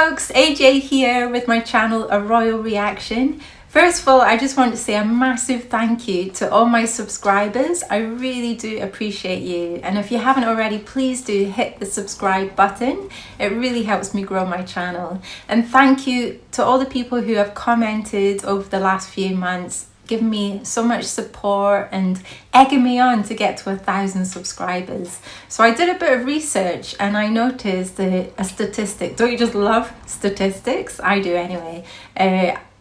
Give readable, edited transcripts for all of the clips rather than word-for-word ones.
folks, AJ here with my channel A Royal Reaction. First of all, I just want to say a massive thank you to all my subscribers. I really do appreciate you, and if you haven't already, please do hit the subscribe button. It really helps me grow my channel. And thank you to all the people who have commented over the last few months, giving me so much support and egging me on to get to 1,000 subscribers. So I did a bit of research and I noticed a statistic. Don't you just love statistics? I do anyway.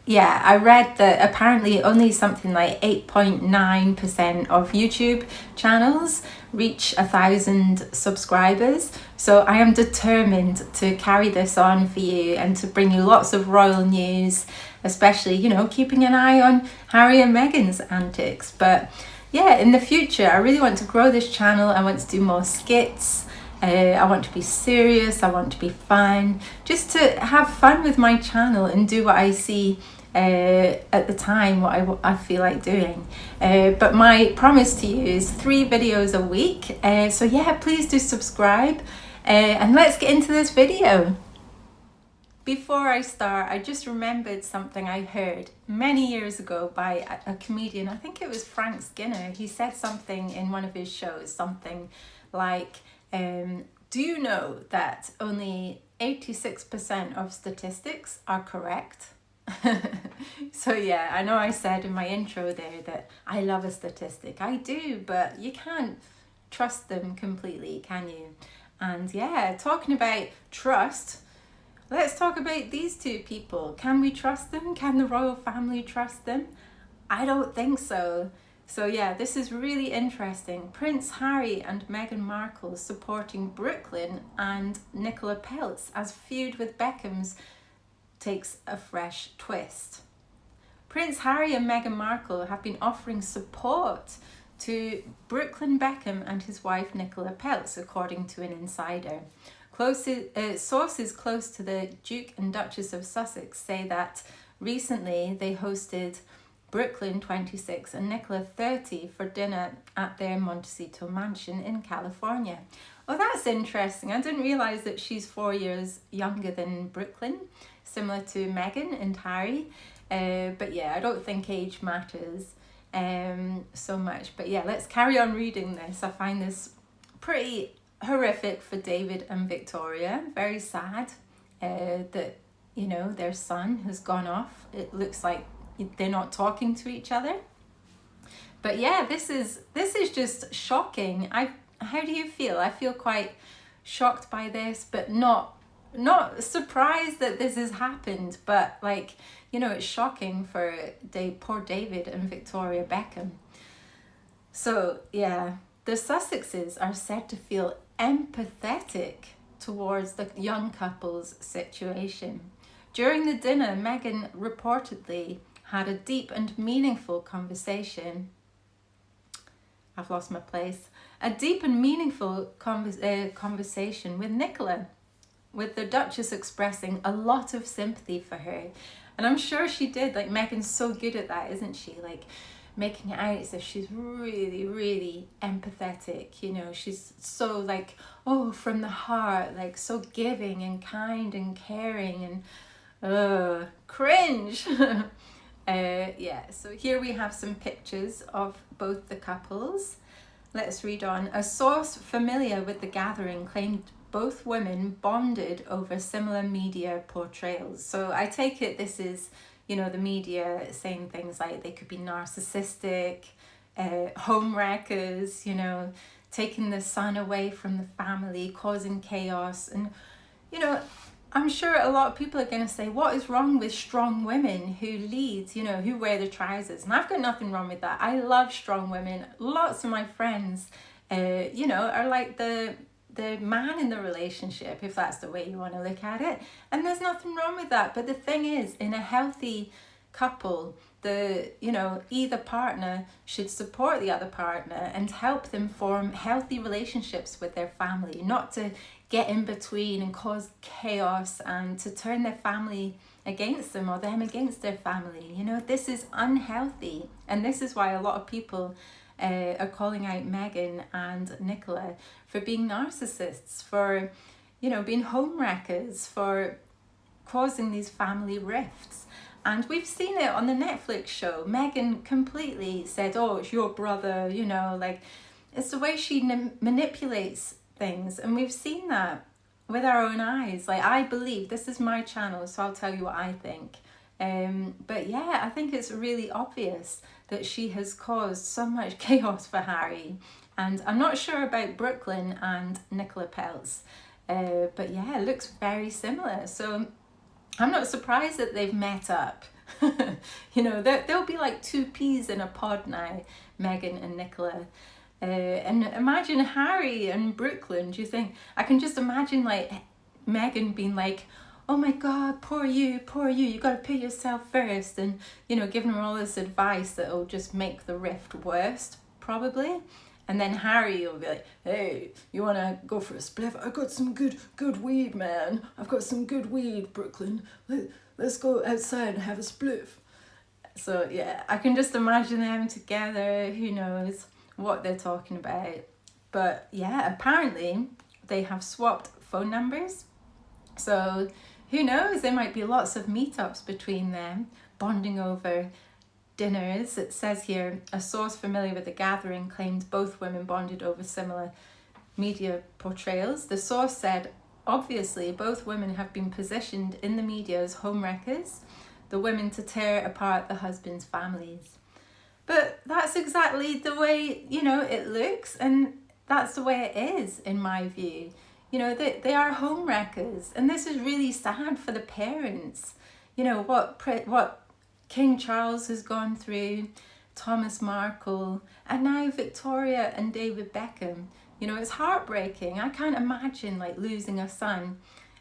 Yeah, I read that apparently only something like 8.9% of YouTube channels reach 1,000 subscribers. So I am determined to carry this on for you and to bring you lots of royal news, especially, you know, keeping an eye on Harry and Meghan's antics. But yeah, in the future, I really want to grow this channel. I want to do more skits. I want to be serious. I want to be fun, just to have fun with my channel and do what I see at the time, what I feel like doing. But my promise to you is 3 videos a week. So yeah, please do subscribe and let's get into this video. Before I start, I just remembered something I heard many years ago by a comedian. I think it was Frank Skinner. He said something in one of his shows, something like, do you know that only 86% of statistics are correct? So yeah, I know I said in my intro there that I love a statistic. I do, but you can't trust them completely, can you? And yeah, talking about trust, let's talk about these two people. Can we trust them? Can the royal family trust them? I don't think so. So yeah, this is really interesting. Prince Harry and Meghan Markle supporting Brooklyn and Nicola Peltz as feud with Beckham's takes a fresh twist. Prince Harry and Meghan Markle have been offering support to Brooklyn Beckham and his wife Nicola Peltz, according to an insider. Sources close to the Duke and Duchess of Sussex say that recently they hosted Brooklyn 26 and Nicola 30 for dinner at their Montecito mansion in California. Oh, that's interesting. I didn't realise that she's 4 years younger than Brooklyn, similar to Meghan and Harry. But yeah, I don't think age matters so much. But yeah, let's carry on reading this. I find this pretty horrific for David and Victoria. Very sad that, you know, their son has gone off. It looks like they're not talking to each other. But yeah, this is just shocking. How do you feel? I feel quite shocked by this, but not surprised that this has happened. But like, you know, it's shocking for poor David and Victoria Beckham. So yeah, the Sussexes are said to feel empathetic towards the young couple's situation. During the dinner, Meghan reportedly had a deep and meaningful conversation. I've lost my place. A deep and meaningful conversation with Nicola, with the Duchess expressing a lot of sympathy for her. And I'm sure she did. Like, Meghan's so good at that, isn't she? Like, making it out as if she's really, really empathetic. You know, she's so like, oh, from the heart, like so giving and kind and caring and cringe. Yeah, so here we have some pictures of both the couples. Let's read on. A source familiar with the gathering claimed both women bonded over similar media portrayals. So I take it this is, you know, the media saying things like they could be narcissistic, homewreckers, you know, taking the son away from the family, causing chaos. And, you know, I'm sure a lot of people are going to say, what is wrong with strong women who lead, you know, who wear the trousers? And I've got nothing wrong with that. I love strong women. Lots of my friends, you know, are like the man in the relationship, if that's the way you want to look at it. And there's nothing wrong with that. But the thing is, in a healthy couple, you know, either partner should support the other partner and help them form healthy relationships with their family, not to get in between and cause chaos and to turn their family against them or them against their family. You know, this is unhealthy. And this is why a lot of people are calling out Meghan and Nicola for being narcissists, for, you know, being homewreckers, for causing these family rifts. And we've seen it on the Netflix show. Meghan completely said, oh, it's your brother, you know, like, it's the way she manipulates things. And we've seen that with our own eyes. Like, I believe, this is my channel, so I'll tell you what I think. But yeah, I think it's really obvious that she has caused so much chaos for Harry. And I'm not sure about Brooklyn and Nicola Peltz. But yeah, it looks very similar. So I'm not surprised that they've met up. You know, they'll be like two peas in a pod now, Meghan and Nicola. And imagine Harry and Brooklyn. Do you think? I can just imagine like Meghan being like, oh my God, poor you, you got to put yourself first. And, you know, giving her all this advice that will just make the rift worse, probably. And then Harry will be like, hey, you want to go for a spliff? I got some good weed, man. I've got some good weed, Brooklyn. Let's go outside and have a spliff. So, yeah, I can just imagine them together. Who knows what they're talking about. But, yeah, apparently they have swapped phone numbers. So, who knows? There might be lots of meetups between them, bonding over dinners. It says here, a source familiar with the gathering claimed both women bonded over similar media portrayals. The source said, obviously, both women have been positioned in the media as homewreckers, the women to tear apart the husbands' families. But that's exactly the way, you know, it looks, and that's the way it is, in my view. You know, they are homewreckers, and this is really sad for the parents. You know, what King Charles has gone through, Thomas Markle, and now Victoria and David Beckham. You know, it's heartbreaking. I can't imagine like losing a son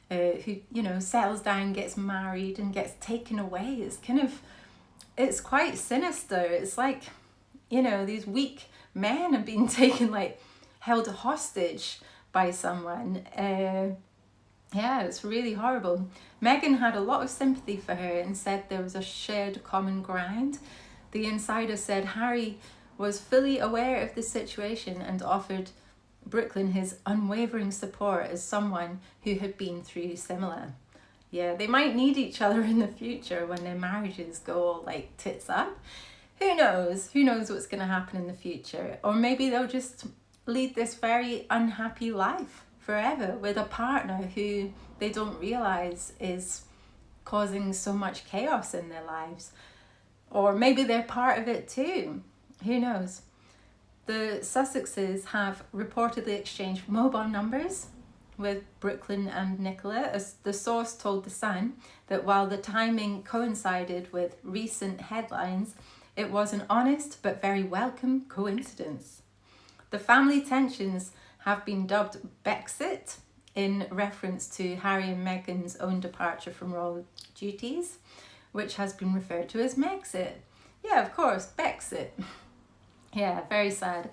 who, you know, settles down, gets married and gets taken away. It's quite sinister. It's like, you know, these weak men are being taken, like held hostage by someone. Yeah, it's really horrible. Meghan had a lot of sympathy for her and said there was a shared common ground. The insider said Harry was fully aware of the situation and offered Brooklyn his unwavering support as someone who had been through similar. Yeah, they might need each other in the future when their marriages go all like tits up. Who knows? Who knows what's going to happen in the future? Or maybe they'll just lead this very unhappy life forever with a partner who they don't realize is causing so much chaos in their lives. Or maybe they're part of it too. Who knows? The Sussexes have reportedly exchanged mobile numbers with Brooklyn and Nicola, as the source told The Sun that while the timing coincided with recent headlines, it was an honest but very welcome coincidence. The family tensions have been dubbed Brexit in reference to Harry and Meghan's own departure from royal duties, which has been referred to as Megxit. Yeah, of course, Brexit. Yeah, very sad.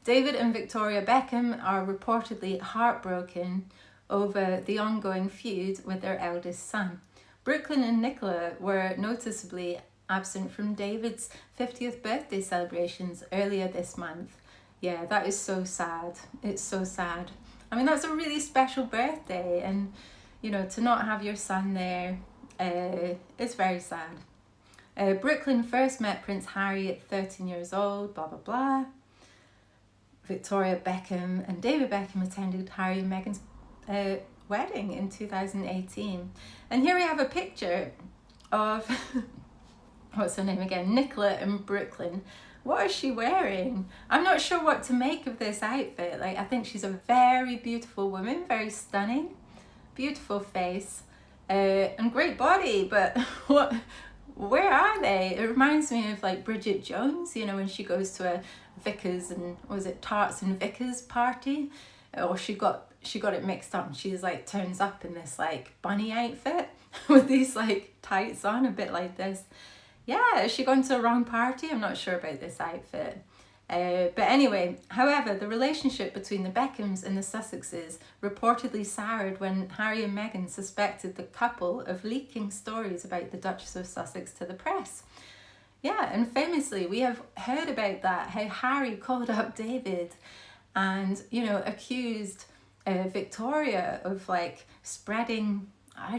David and Victoria Beckham are reportedly heartbroken over the ongoing feud with their eldest son. Brooklyn and Nicola were noticeably absent from David's 50th birthday celebrations earlier this month. Yeah, that is so sad. It's so sad. I mean, that's a really special birthday, and, you know, to not have your son there, it's very sad. Brooklyn first met Prince Harry at 13 years old, blah, blah, blah. Victoria Beckham and David Beckham attended Harry and Meghan's wedding in 2018. And here we have a picture of, what's her name again? Nicola and Brooklyn. What is she wearing? I'm not sure what to make of this outfit. Like, I think she's a very beautiful woman, very stunning, beautiful face, and great body, but where are they? It reminds me of like Bridget Jones, you know, when she goes to a Vickers and, was it Tarts and Vickers party? Or she got it mixed up, and she's like turns up in this like bunny outfit with these like tights on, a bit like this. Yeah, has she gone to the wrong party? I'm not sure about this outfit. But anyway, however, the relationship between the Beckhams and the Sussexes reportedly soured when Harry and Meghan suspected the couple of leaking stories about the Duchess of Sussex to the press. Yeah, and famously, we have heard about that, how Harry called up David and, you know, accused Victoria of like spreading I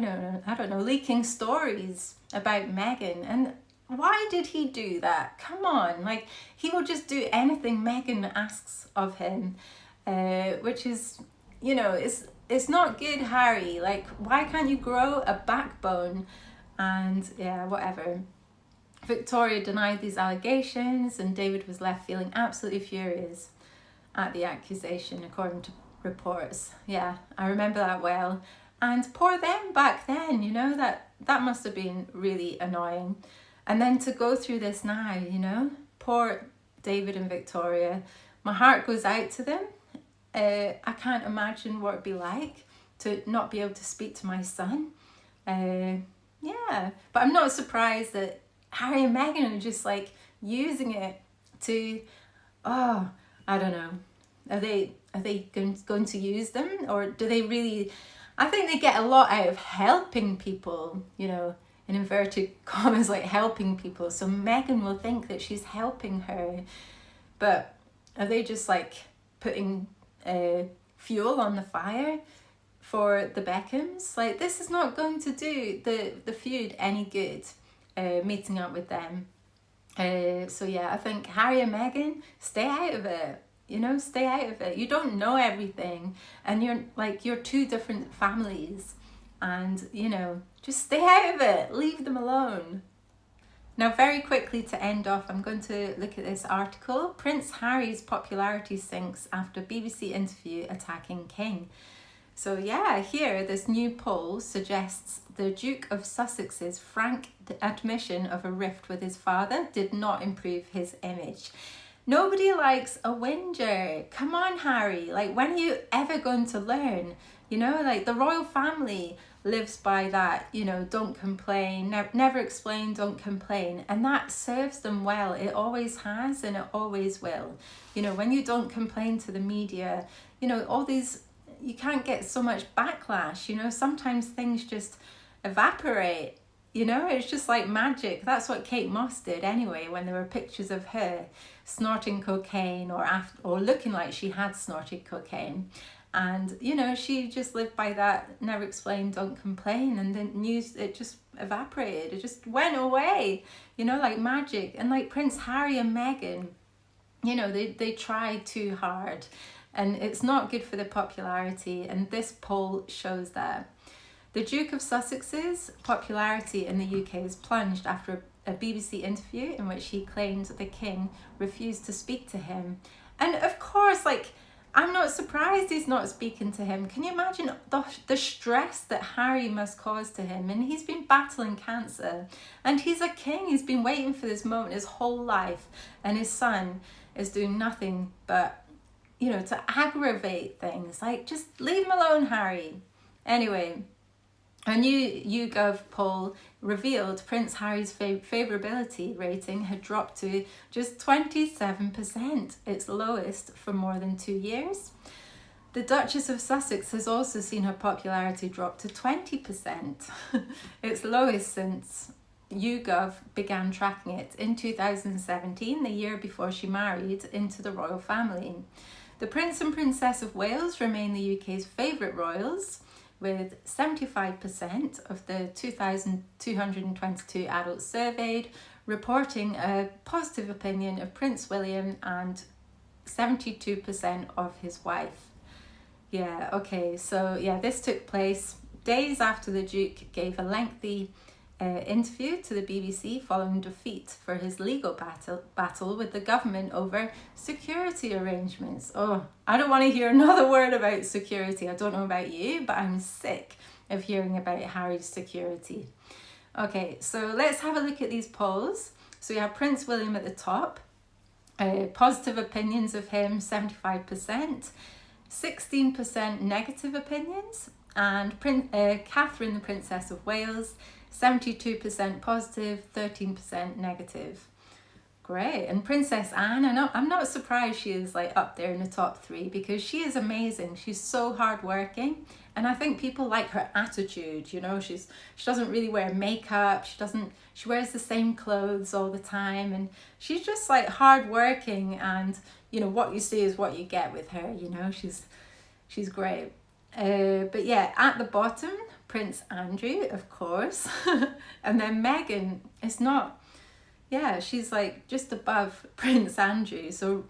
don't know, leaking stories about Meghan. And why did he do that? Come on, like, he will just do anything Meghan asks of him, which is, it's not good, Harry. Like, why can't you grow a backbone? And yeah, whatever. Victoria denied these allegations, and David was left feeling absolutely furious at the accusation, according to reports. Yeah, I remember that well. And poor them back then, that must have been really annoying. And then to go through this now, poor David and Victoria. My heart goes out to them. I can't imagine what it'd be like to not be able to speak to my son. Yeah, but I'm not surprised that Harry and Meghan are just like using it to, I don't know. Are they going to use them, or do they really? I think they get a lot out of helping people, in inverted commas, like helping people. So Meghan will think that she's helping her, but are they just like putting fuel on the fire for the Beckhams? Like, this is not going to do the feud any good, meeting up with them. So yeah, I think Harry and Meghan, stay out of it. Stay out of it. You don't know everything, and you're two different families, and just stay out of it. Leave them alone. Now, very quickly to end off, I'm going to look at this article. Prince Harry's popularity sinks after BBC interview attacking King. So yeah, here, this new poll suggests the Duke of Sussex's frank admission of a rift with his father did not improve his image. Nobody likes a whinger. Come on, Harry. Like, when are you ever going to learn? Like, the royal family lives by that, don't complain, never explain, don't complain. And that serves them well. It always has, and it always will. When you don't complain to the media, all these, you can't get so much backlash. Sometimes things just evaporate. It's just like magic. That's what Kate Moss did anyway, when there were pictures of her snorting cocaine or looking like she had snorted cocaine. And, she just lived by that, never explain, don't complain. And the news, it just evaporated. It just went away, like magic. And like Prince Harry and Meghan, they tried too hard. And it's not good for the popularity. And this poll shows that. The Duke of Sussex's popularity in the UK has plunged after a BBC interview in which he claimed the King refused to speak to him. And of course, like, I'm not surprised he's not speaking to him. Can you imagine the stress that Harry must cause to him? And he's been battling cancer. And he's a king. He's been waiting for this moment his whole life. And his son is doing nothing but, to aggravate things. Like, just leave him alone, Harry. Anyway, a new YouGov poll revealed Prince Harry's favourability rating had dropped to just 27%, its lowest for more than 2 years. The Duchess of Sussex has also seen her popularity drop to 20%, its lowest since YouGov began tracking it in 2017, the year before she married into the royal family. The Prince and Princess of Wales remain the UK's favourite royals, with 75% of the 2,222 adults surveyed reporting a positive opinion of Prince William and 72% of his wife. Yeah, okay, so yeah, this took place days after the Duke gave a lengthy interview to the BBC following defeat for his legal battle with the government over security arrangements. Oh, I don't want to hear another word about security. I don't know about you, but I'm sick of hearing about Harry's security. Okay, so let's have a look at these polls. So we have Prince William at the top. Positive opinions of him, 75%. 16% negative opinions. And Catherine, the Princess of Wales, 72% positive, 13% negative. Great. And Princess Anne, I'm not surprised she is like up there in the top 3, because she is amazing. She's so hardworking, and I think people like her attitude. She doesn't really wear makeup. She wears the same clothes all the time, and she's just like hardworking. And what you see is what you get with her. She's great. But yeah, at the bottom, Prince Andrew, of course. And then Meghan is not, yeah, she's like just above Prince Andrew. So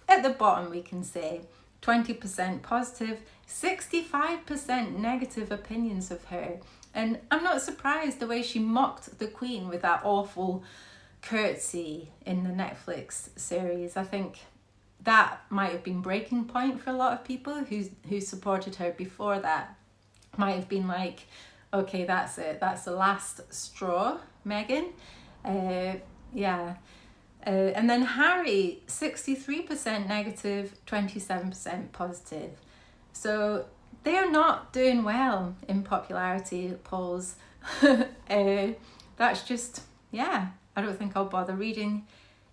at the bottom we can say 20% positive, 65% negative opinions of her. And I'm not surprised the way she mocked the Queen with that awful curtsy in the Netflix series. I think that might have been breaking point for a lot of people who supported her before that. Might have been like, okay, that's it, that's the last straw, Meghan. And then Harry, 63% negative, 27% positive. So they are not doing well in popularity polls. That's just, yeah, I don't think I'll bother reading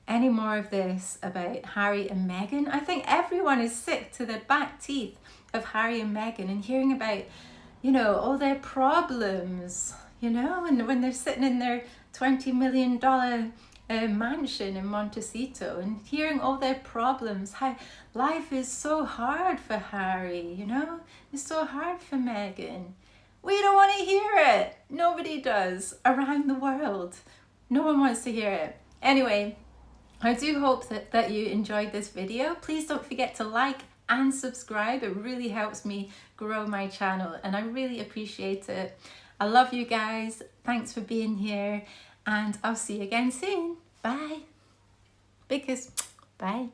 any more of this about Harry and Meghan. I think everyone is sick to their back teeth of Harry and Meghan and hearing about, you know, all their problems, you know, and when they're sitting in their $20 million mansion in Montecito and hearing all their problems, how life is so hard for Harry, you know, it's so hard for Meghan. We don't want to hear it. Nobody does around the world. No one wants to hear it. Anyway, I do hope that you enjoyed this video. Please don't forget to like and subscribe. It really helps me grow my channel and I really appreciate it. I love you guys. Thanks for being here and I'll see you again soon. Bye. Big kiss. Bye.